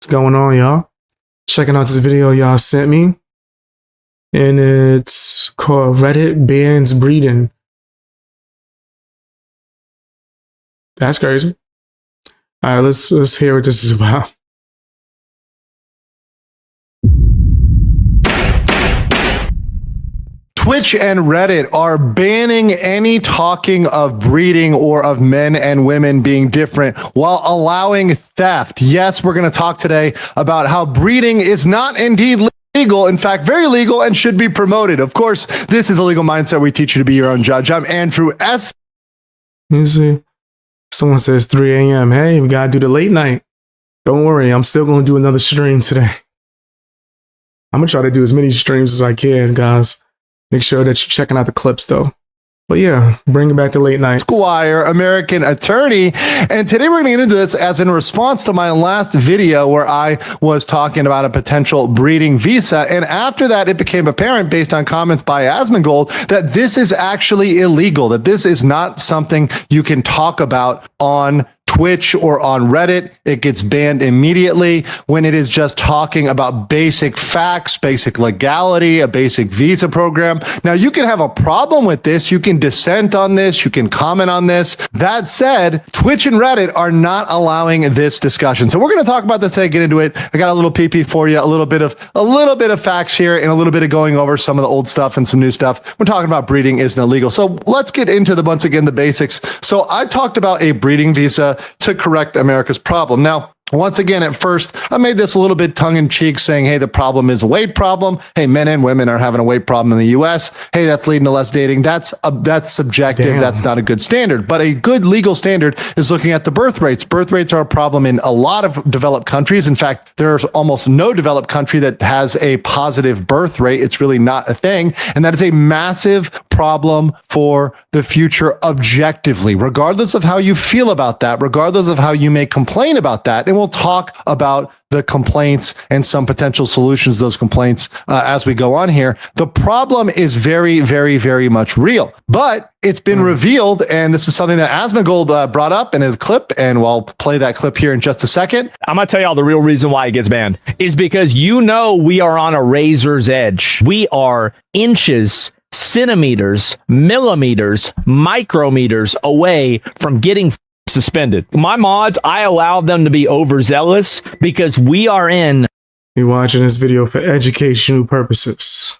What's going on, y'all? Checking out this video y'all sent me, and it's called Reddit Bans Breeding. That's crazy. All right, let's hear what this is about. Twitch and Reddit are banning any talking of breeding or of men and women being different while allowing theft. Yes, we're going to talk today about how breeding is not indeed legal, in fact, very legal and should be promoted. Of course, this is a legal mindset. We teach you to be your own judge. I'm Andrew S. You see, someone says 3 a.m. Hey, we got to do the late night. Don't worry, I'm still going to do another stream today. I'm going to try to do as many streams as I can, guys. Make sure that you're checking out the clips, though. But yeah, bring it back to late night. Squire, American attorney. And today we're going to get into this as in response to my last video where I was talking about a potential breeding visa. And after that, it became apparent based on comments by Asmongold that this is actually illegal, that this is not something you can talk about on Twitch or on Reddit. It gets banned immediately when it is just talking about basic facts, basic legality, a basic visa program. Now, you can have a problem with this. You can dissent on this. You can comment on this. That said, Twitch and Reddit are not allowing this discussion. So we're going to talk about this today, get into it. I got a little PP for you, a little bit of facts here and a little bit of going over some of the old stuff and some new stuff. We're talking about breeding isn't illegal. So let's get into once again, the basics. So I talked about a breeding visa to correct America's problem. Now, once again, at first, I made this a little bit tongue-in-cheek saying, hey, the problem is a weight problem. Hey, men and women are having a weight problem in the US. Hey, that's leading to less dating. That's subjective. Damn. That's not a good standard. But a good legal standard is looking at the birth rates. Birth rates are a problem in a lot of developed countries. In fact, there's almost no developed country that has a positive birth rate. It's really not a thing. And that is a massive problem for the future objectively, regardless of how you feel about that, regardless of how you may complain about that. And we'll talk about the complaints and some potential solutions to those complaints as we go on here. The problem is very, very, very much real, but it's been revealed, and this is something that Asmongold brought up in his clip, and we'll play that clip here in just a second. I'm going to tell y'all the real reason why it gets banned is because we are on a razor's edge. We are inches, centimeters, millimeters, micrometers away from getting suspended. My mods, I allow them to be overzealous because we are in. You're watching this video for educational purposes.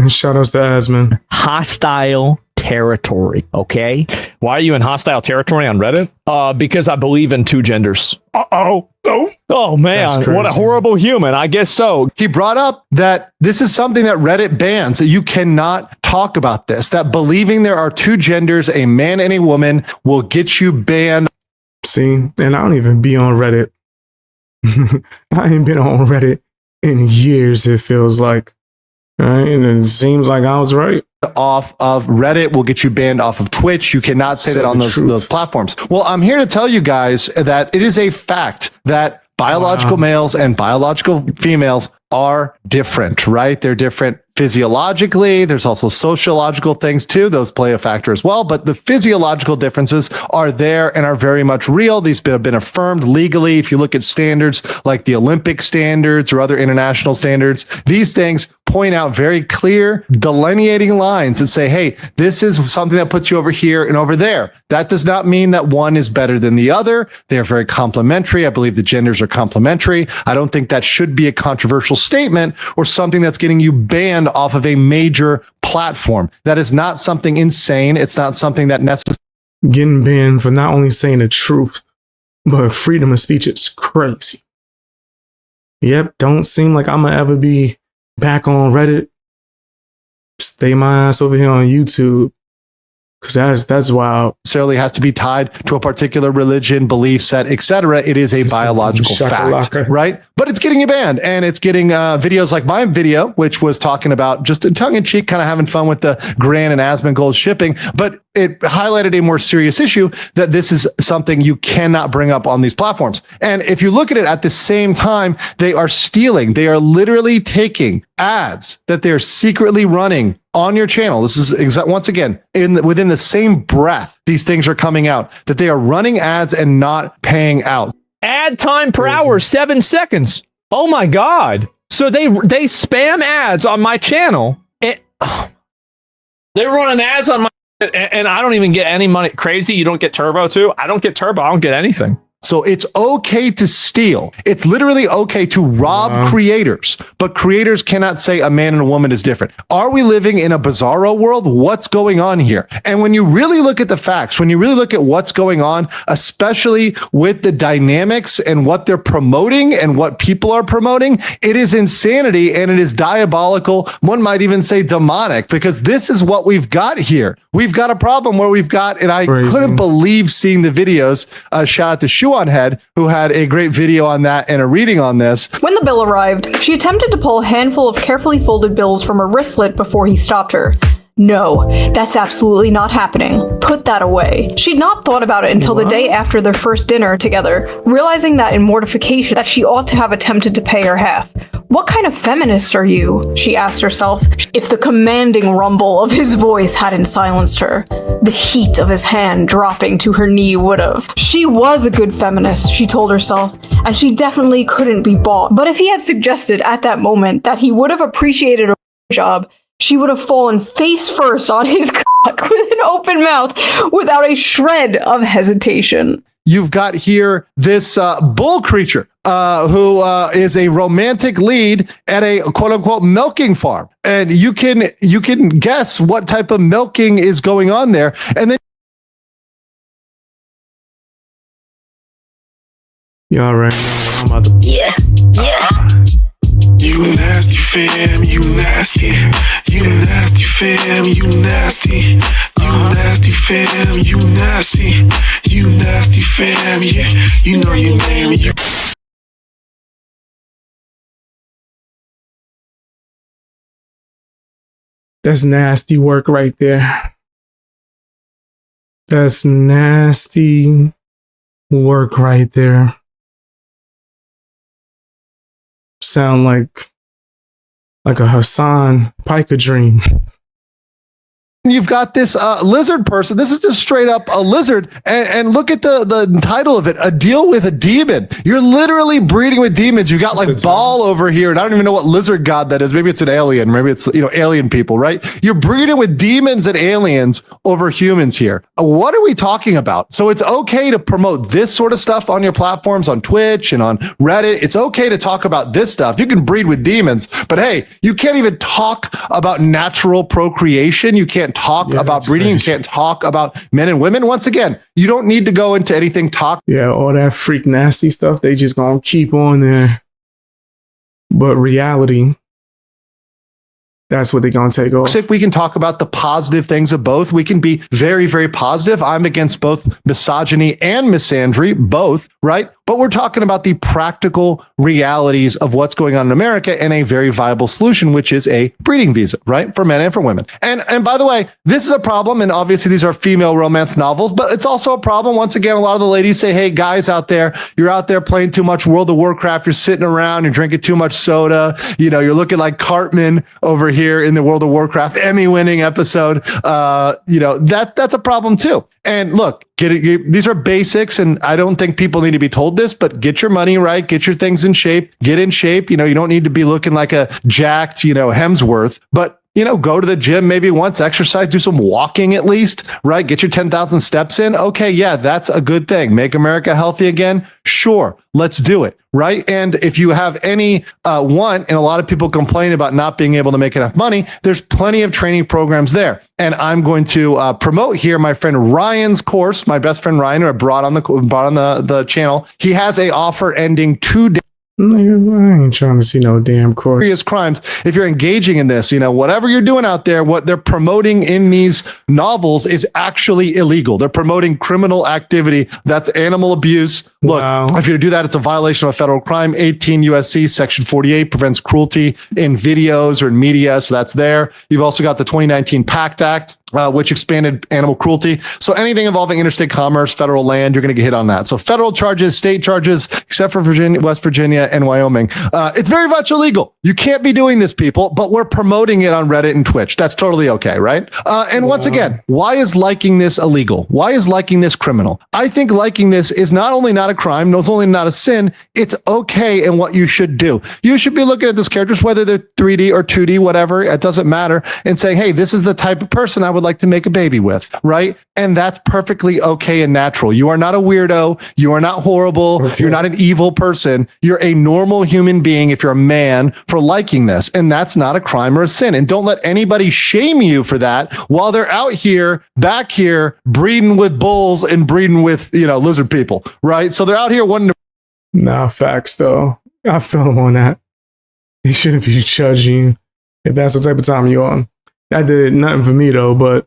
Shout outs to Asmon. Hostile territory, okay? Why are you in hostile territory on Reddit? Because I believe in two genders. Oh man, what a horrible human. I guess so. He brought up that this is something that Reddit bans, that you cannot talk about this, that believing there are two genders, a man and a woman, will get you banned. See, and I don't even be on Reddit. I ain't been on Reddit in years, it feels like. Right? And it seems like I was right. Off of Reddit will get you banned off of Twitch. You cannot say that on those platforms. Well, I'm here to tell you guys that it is a fact that biological males and biological females are different, right? They're different physiologically. There's also sociological things too. Those play a factor as well. But the physiological differences are there and are very much real. These have been affirmed legally. If you look at standards like the Olympic standards or other international standards, these things point out very clear delineating lines and say, hey, this is something that puts you over here and over there. That does not mean that one is better than the other. They are very complementary. I believe the genders are complementary. I don't think that should be a controversial statement or something that's getting you banned off of a major platform. That is not something insane. It's not something that necessarily. Getting banned for not only saying the truth, but freedom of speech is crazy. Yep, don't seem like I'm gonna ever be back on Reddit. Stay my ass over here on YouTube. Because that's wild. Necessarily has to be tied to a particular religion, belief set, etc. It is a biological fact, right? But it's getting you banned, and it's getting videos like my video, which was talking about just a tongue-in-cheek, kind of having fun with the Gran and Asmongold shipping, but it highlighted a more serious issue that this is something you cannot bring up on these platforms. And if you look at it at the same time, they are stealing. They are literally taking ads that they're secretly running on your channel. This is once again, within the same breath, these things are coming out, that they are running ads and not paying out. Ad time per Crazy. hour, 7 seconds. Oh my God. So they spam ads on my channel. They're running ads on my, and I don't even get any money. Crazy. You don't get turbo too. I don't get turbo. I don't get anything. So it's okay to steal. It's literally okay to rob creators, but creators cannot say a man and a woman is different. Are we living in a bizarro world? What's going on here? And when you really look at the facts, when you really look at what's going on, especially with the dynamics and what they're promoting and what people are promoting, it is insanity and it is diabolical. One might even say demonic, because this is what we've got here. We've got a problem where we've got, and I couldn't believe seeing the videos. Shout out to Shoe on Head, who had a great video on that and a reading on this. When the bill arrived, she attempted to pull a handful of carefully folded bills from her wristlet before he stopped her. No, that's absolutely not happening. Put that away. She'd not thought about it until the day after their first dinner together, realizing that in mortification that she ought to have attempted to pay her half. What kind of feminist are you? She asked herself, if the commanding rumble of his voice hadn't silenced her. The heat of his hand dropping to her knee would have. She was a good feminist, she told herself, and she definitely couldn't be bought. But if he had suggested at that moment that he would have appreciated a job, she would have fallen face first on his cock with an open mouth without a shred of hesitation. You've got here this bull creature who is a romantic lead at a quote unquote milking farm. And you can guess what type of milking is going on there. And then Y'all right now, I'm about to. Yeah. You nasty fam, you nasty. You nasty fam, you nasty. You nasty fam, you nasty. You nasty fam, yeah. You know your name. You. That's nasty work right there. That's nasty work right there. Sound like a Hassan Pica dream. you've got this lizard person. This is just straight up a lizard. And look at the title of it, A Deal with a Demon. You're literally breeding with demons. You got like Baal over here, and I don't even know what lizard god that is. Maybe it's an alien. Maybe it's, alien people, right? You're breeding with demons and aliens over humans here. What are we talking about? So it's okay to promote this sort of stuff on your platforms, on Twitch and on Reddit. It's okay to talk about this stuff. You can breed with demons, but hey, you can't even talk about natural procreation. You can't talk about breeding. Crazy. You can't talk about men and women. Once again, you don't need to go into anything Yeah, all that freak nasty stuff, they just gonna keep on there. But reality, that's what they're going to take off. If we can talk about the positive things of both, we can be very, very positive. I'm against both misogyny and misandry, both, right? But we're talking about the practical realities of what's going on in America and a very viable solution, which is a breeding visa, right? For men and for women. And by the way, this is a problem. And obviously these are female romance novels, but it's also a problem. Once again, a lot of the ladies say, hey, guys out there, you're out there playing too much World of Warcraft. You're sitting around, you're drinking too much soda. You're looking like Cartman over here in the World of Warcraft Emmy winning episode. That's a problem too. And look, these are basics, and I don't think people need to be told this, but get your money right, get your things in shape, get in shape. You don't need to be looking like a jacked, Hemsworth, but go to the gym maybe once, exercise, do some walking at least, right? Get your 10,000 steps in. Okay, yeah, that's a good thing. Make America healthy again. Sure, let's do it, right? And if you have any want, and a lot of people complain about not being able to make enough money, there's plenty of training programs there. And I'm going to promote here my friend Ryan's course, my best friend Ryan, who I brought on the channel. He has a offer ending today. I ain't trying to see no damn course. Serious crimes. If you're engaging in this, whatever you're doing out there, what they're promoting in these novels is actually illegal. They're promoting criminal activity. That's animal abuse. Look, if you do that, it's a violation of a federal crime. 18 USC section 48 prevents cruelty in videos or in media. So that's there. You've also got the 2019 PACT Act. which expanded animal cruelty. So anything involving interstate commerce, federal land, you're going to get hit on that. So federal charges, state charges, except for Virginia, West Virginia, and Wyoming. It's very much illegal. You can't be doing this, people, but we're promoting it on Reddit and Twitch. That's totally okay, right? And once again, why is liking this illegal? Why is liking this criminal? I think liking this is not only not a crime, not only not a sin, it's okay and what you should do. You should be looking at this characters, whether they're 3D or 2D, whatever, it doesn't matter, and saying, hey, this is the type of person I would like to make a baby with, right? And that's perfectly okay and natural. You are not a weirdo. You are not horrible. Okay. You're not an evil person. You're a normal human being if you're a man for liking this. And that's not a crime or a sin. And don't let anybody shame you for that while they're out here, back here, breeding with bulls and breeding with, lizard people, right? So they're out here wanting to. Nah, facts though. I feel him on that. He shouldn't be judging you if that's the type of time you're on. That did nothing for me though, but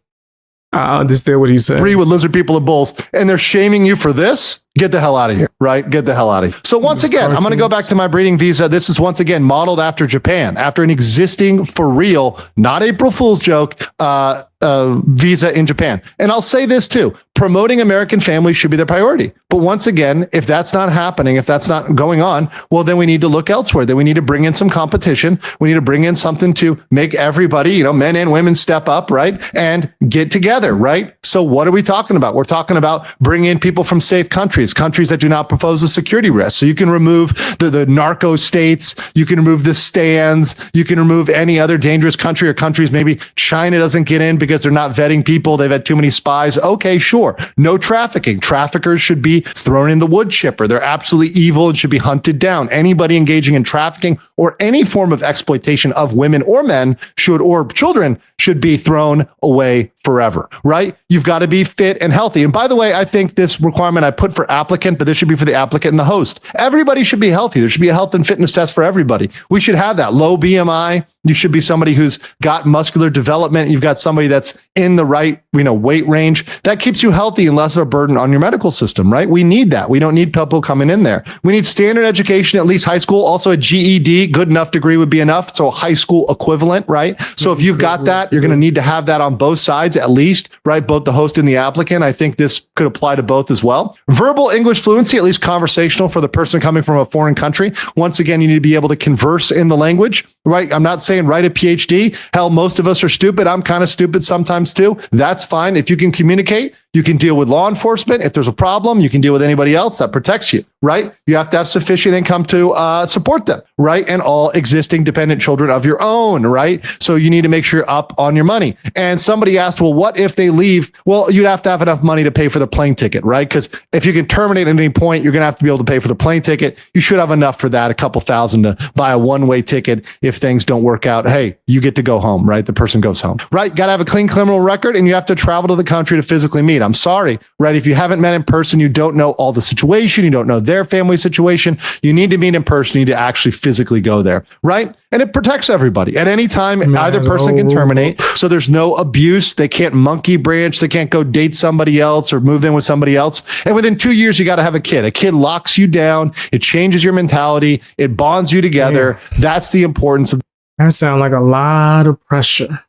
I understand what he said. Breed with lizard people and bulls, and they're shaming you for this? Get the hell out of here, right? Get the hell out of here. So once again, I'm going to go back to my breeding visa. This is once again modeled after Japan, after an existing for real, not April Fool's joke, visa in Japan. And I'll say this too, promoting American families should be the priority. But once again, if that's not happening, if that's not going on, well, then we need to look elsewhere. Then we need to bring in some competition. We need to bring in something to make everybody, men and women step up, right? And get together, right? So what are we talking about? We're talking about bringing in people from safe countries that do not propose a security risk. So you can remove the narco states, you can remove the stands, you can remove any other dangerous country or countries. Maybe China doesn't get in because they're not vetting people. They've had too many spies. Okay, sure. No trafficking. Traffickers should be thrown in the wood chipper. They're absolutely evil and should be hunted down. Anybody engaging in trafficking or any form of exploitation of women or men or children should be thrown away forever, right? You've got to be fit and healthy. And by the way, I think this requirement I put for applicant, but this should be for the applicant and the host. Everybody should be healthy. There should be a health and fitness test for everybody. We should have that. Low BMI. You should be somebody who's got muscular development. You've got somebody that's in the right, weight range. That keeps you healthy and less of a burden on your medical system, right? We need that. We don't need people coming in there. We need standard education, at least high school. Also a GED, good enough degree would be enough. So a high school equivalent, right? So if you've got that, you're going to need to have that on both sides at least, right? Both the host and the applicant. I think this could apply to both as well. Verbal English fluency, at least conversational for the person coming from a foreign country. Once again, you need to be able to converse in the language, right? I'm not saying write a PhD. Hell, most of us are stupid. I'm kind of stupid sometimes too. That's fine. If you can communicate, you can deal with law enforcement. If there's a problem, you can deal with anybody else that protects you, right? You have to have sufficient income to support them, right? And all existing dependent children of your own, right? So you need to make sure you're up on your money. And somebody asked, well, what if they leave? Well, you'd have to have enough money to pay for the plane ticket, right? Because if you can terminate at any point, you're going to have to be able to pay for the plane ticket. You should have enough for that, a couple thousand to buy a one-way ticket. If things don't work out, hey, you get to go home, right? The person goes home, right? Got to have a clean criminal record, and you have to travel to the country to physically meet. I'm sorry, right? If you haven't met in person, you don't know all the situation. You don't know their family situation. You need to meet in person. You need to actually physically go there, right? And it protects everybody. At any time, either person can terminate. So there's no abuse. They can't monkey branch. They can't go date somebody else or move in with somebody else. And within 2 years, you got to have a kid. A kid locks you down. It changes your mentality. It bonds you together. Yeah. That's the importance of. That sounds like a lot of pressure.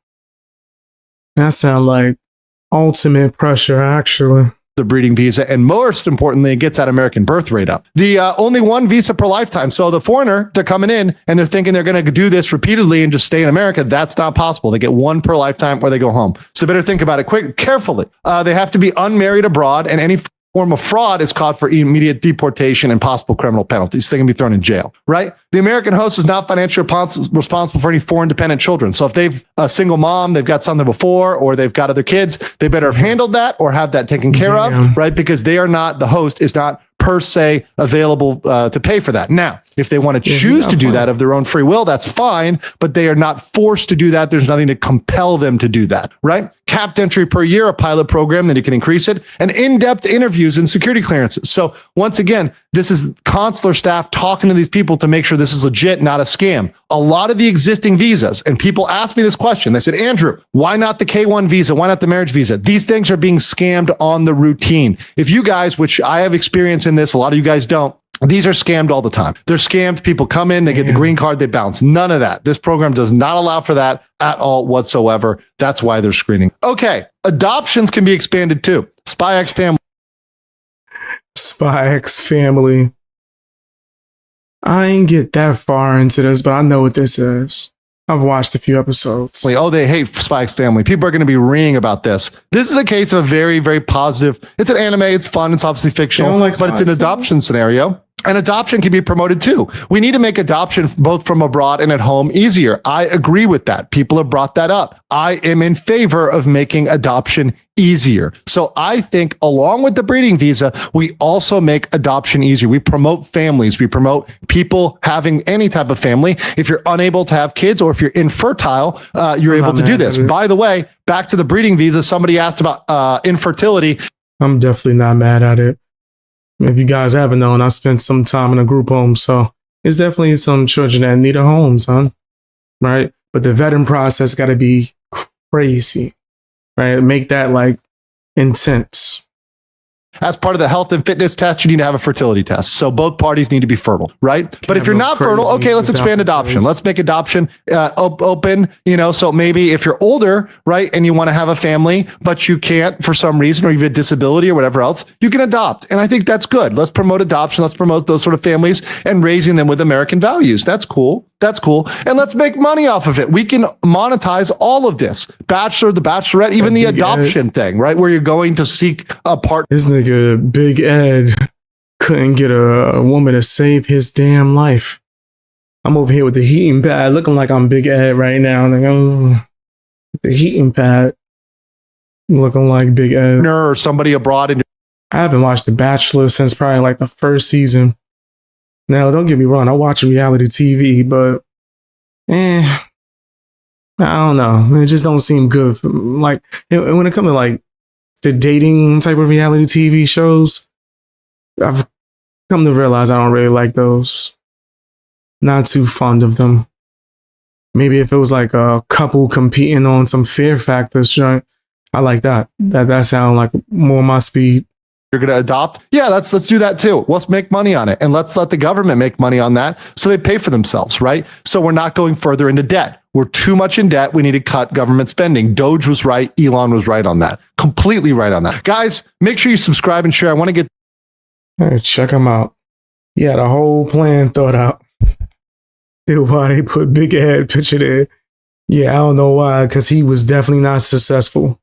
That sounds like ultimate pressure, actually. The breeding visa, and most importantly, it gets that American birth rate up. The only one visa per lifetime. So the foreigner, they're coming in and they're thinking they're going to do this repeatedly and just stay in America. That's not possible. They get one per lifetime or they go home. So better think about it carefully. They have to be unmarried abroad, and any form of fraud is caught for immediate deportation and possible criminal penalties. They can be thrown in jail, right? The American host is not financially responsible for any foreign dependent children. So if they've a single mom, they've got something before, or they've got other kids, they better have handled that or have that taken care of, right? Because they are not, the host is not per se available to pay for that. Now, if they want to choose to do that of their own free will, that's fine, but they are not forced to do that. There's nothing to compel them to do that, right? Capped entry per year, a pilot program that you can increase it, and in-depth interviews and security clearances. So once again, this is consular staff talking to these people to make sure this is legit, not a scam. A lot of the existing visas, and people ask me this question. They said, Andrew, why not the K1 visa? Why not the marriage visa? These things are being scammed on the routine. If you guys, which I have experience in this, a lot of you guys don't, These are scammed all the time. They're scammed. People come in, they get the green card, they bounce. None of that. This program does not allow for that at all whatsoever. That's why they're screening. Okay, adoptions can be expanded too. SpyX Family. SpyX Family. I ain't get that far into this, but I know what this is. I've watched a few episodes. Oh, they hate SpyX Family. People are going to be ringing about this. This is a case of a very, very positive. It's an anime. It's fun. It's obviously fictional, but it's an adoption scenario. And adoption can be promoted too. We need to make adoption both from abroad and at home easier. I agree with that. People have brought that up. I am in favor of making adoption easier. So I think along with the breeding visa, we also make adoption easier. We promote families. We promote people having any type of family. If you're unable to have kids or if you're infertile, you're able to do this. By the way, back to the breeding visa, somebody asked about infertility. I'm definitely not mad at it. If you guys haven't known, I spent some time in a group home, so it's definitely some children that need a home, son. Right? But the vetting process got to be crazy, right? Make that like intense. As part of the health and fitness test, you need to have a fertility test. So both parties need to be fertile, right? But if you're not fertile, okay, let's expand adoption. Let's make adoption open, so maybe if you're older, right, and you want to have a family, but you can't for some reason, or you have a disability or whatever else, you can adopt. And I think that's good. Let's promote adoption. Let's promote those sort of families and raising them with American values. That's cool. That's cool. And let's make money off of it. We can monetize all of this. Bachelor, the Bachelorette, even the adoption thing, right? Where you're going to seek a partner. This nigga, Big Ed, couldn't get a woman to save his damn life. I'm over here with the heating pad, looking like I'm Big Ed right now. Like, oh, the heating pad, looking like Big Ed. Or somebody abroad. I haven't watched The Bachelor since probably like the first season. Now, don't get me wrong, I watch reality TV, but I don't know. It just don't seem good. Like, when it comes to like the dating type of reality TV shows, I've come to realize I don't really like those. Not too fond of them. Maybe if it was like a couple competing on some Fear Factor joint, I like that. That sounds like more my speed. You're going to adopt? Yeah, let's do that too. Let's make money on it. And let's let the government make money on that so they pay for themselves, right? So we're not going further into debt. We're too much in debt. We need to cut government spending. Doge was right. Elon was right on that. Completely right on that. Guys, make sure you subscribe and share. I want to get... Hey, check him out. He had a whole plan thought out. Dude, why they put Big Ed picture there? Yeah, I don't know why, because he was definitely not successful.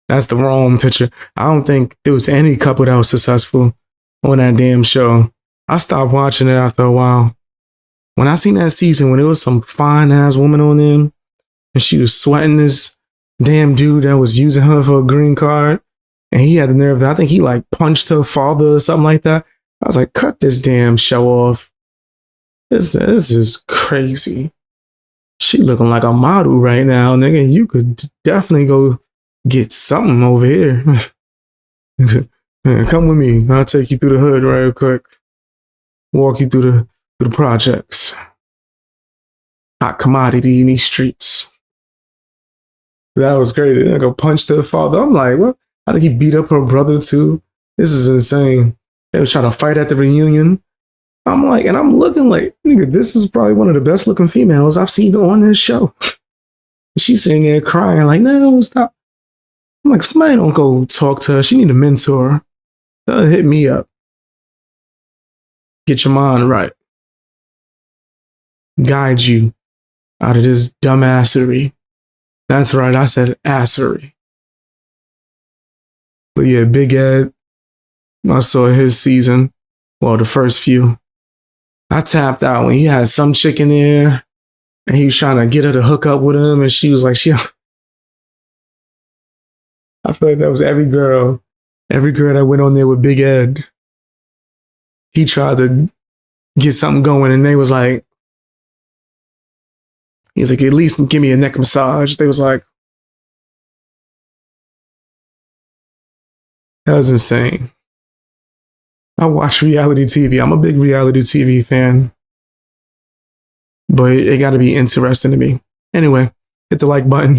That's the wrong picture. I don't think there was any couple that was successful on that damn show. I stopped watching it after a while. When I seen that season when there was some fine ass woman on them and she was sweating this damn dude that was using her for a green card, and he had the nerve that I think he like punched her father or something like that. I was like, cut this damn show off. This is crazy. She looking like a model right now, nigga. You could definitely go get something over here. Man, come with me. I'll take you through the hood real quick. Walk you through the projects. Hot commodity in these streets. That was crazy. I go punch their father. I'm like, what? How did he beat up her brother too? This is insane. They was trying to fight at the reunion. I'm like, and I'm looking like, nigga, this is probably one of the best looking females I've seen on this show. She's sitting there crying like, no, stop. I'm like, somebody don't go talk to her. She need a mentor. Tell her hit me up. Get your mind right. Guide you out of this dumbassery. That's right, I said assery. But yeah, Big Ed, I saw his season. Well, the first few. I tapped out when he had some chick in there and he was trying to get her to hook up with him, and she was like, I feel like that was every girl that went on there with Big Ed. He tried to get something going and they was like, he's like, at least give me a neck massage. They was like, that was insane. I watch reality TV. I'm a big reality TV fan. But it got to be interesting to me. Anyway, hit the like button.